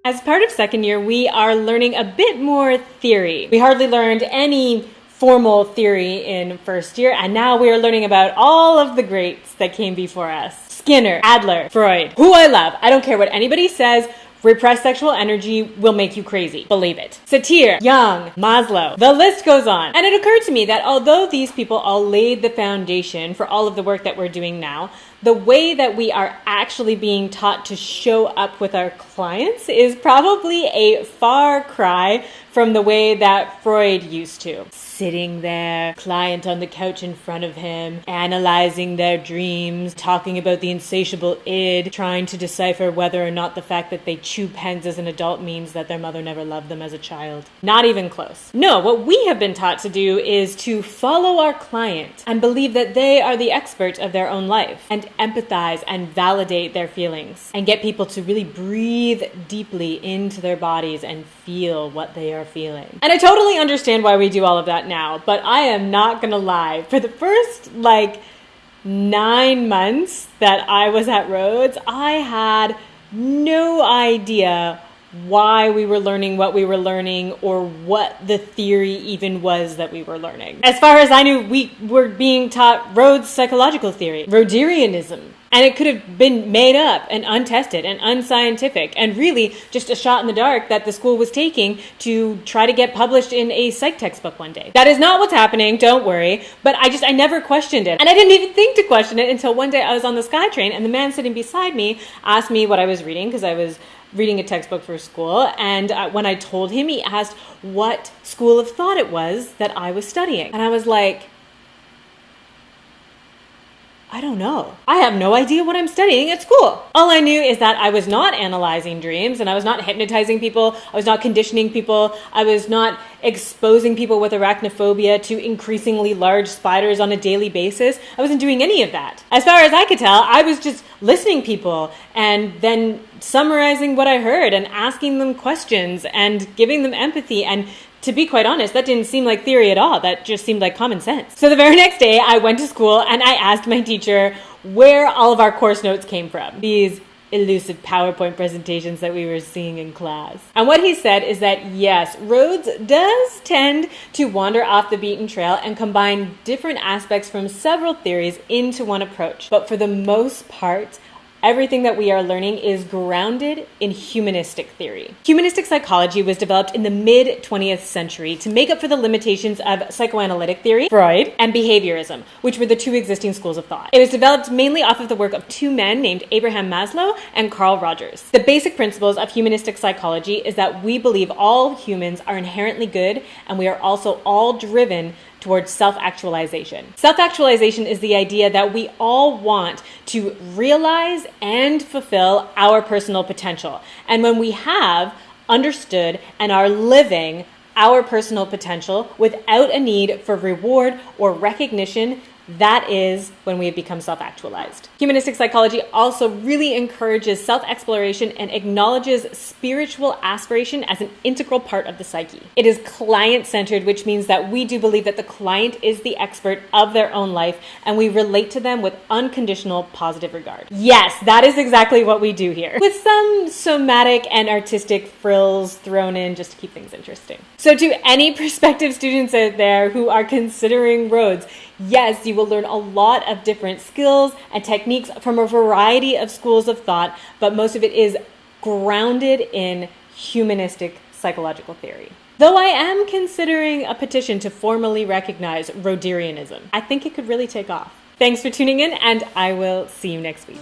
As part of second year, we are learning a bit more theory. We hardly learned any formal theory in first year, and now we are learning about all of the greats that came before us. Skinner, Adler, Freud, who I love. I don't care what anybody says. Repressed sexual energy will make you crazy. Believe it. Satir, Jung, Maslow. The list goes on. And it occurred to me that although these people all laid the foundation for all of the work that we're doing now, the way that we are actually being taught to show up with our clients is probably a far cry from the way that Freud used to. Sitting there, client on the couch in front of him, analyzing their dreams, talking about the insatiable id, trying to decipher whether or not the fact that they chew pens as an adult means that their mother never loved them as a child. Not even close. No, what we have been taught to do is to follow our client and believe that they are the expert of their own life, and empathize and validate their feelings, and get people to really breathe deeply into their bodies and feel what they are feeling. And I totally understand why we do all of that now, but I am not gonna lie. For the first 9 months that I was at Rhodes, I had no idea why we were learning what we were learning or what the theory even was that we were learning. As far as I knew, we were being taught Rhodes psychological theory, Rhoderianism. And it could have been made up and untested and unscientific and really just a shot in the dark that the school was taking to try to get published in a psych textbook one day. That is not what's happening, don't worry. But I never questioned it. And I didn't even think to question it until one day I was on the SkyTrain and the man sitting beside me asked me what I was reading, because I was reading a textbook for school. And when I told him, he asked what school of thought it was that I was studying. And I was like, I don't know. I have no idea what I'm studying at school. All I knew is that I was not analyzing dreams, and I was not hypnotizing people. I was not conditioning people. I was not exposing people with arachnophobia to increasingly large spiders on a daily basis. I wasn't doing any of that. As far as I could tell, I was just listening to people and then summarizing what I heard and asking them questions and giving them empathy. And to be quite honest, that didn't seem like theory at all. That just seemed like common sense. So the very next day, I went to school and I asked my teacher where all of our course notes came from. These elusive PowerPoint presentations that we were seeing in class. And what he said is that yes, Rhodes does tend to wander off the beaten trail and combine different aspects from several theories into one approach. But for the most part, everything that we are learning is grounded in humanistic theory. Humanistic psychology was developed in the mid-20th century to make up for the limitations of psychoanalytic theory, Freud, and behaviorism, which were the two existing schools of thought. It was developed mainly off of the work of two men named Abraham Maslow and Carl Rogers. The basic principles of humanistic psychology is that we believe all humans are inherently good, and we are also all driven towards self-actualization. Self-actualization is the idea that we all want to realize and fulfill our personal potential. And when we have understood and are living our personal potential without a need for reward or recognition, that is when we have become self-actualized. Humanistic psychology also really encourages self-exploration and acknowledges spiritual aspiration as an integral part of the psyche. It is client-centered, which means that we do believe that the client is the expert of their own life, and we relate to them with unconditional positive regard. Yes, that is exactly what we do here, with some somatic and artistic frills thrown in just to keep things interesting. So to any prospective students out there who are considering Rhodes, yes, you will learn a lot of different skills and techniques from a variety of schools of thought, but most of it is grounded in humanistic psychological theory. Though I am considering a petition to formally recognize Rhoderianism, I think it could really take off. Thanks for tuning in, and I will see you next week.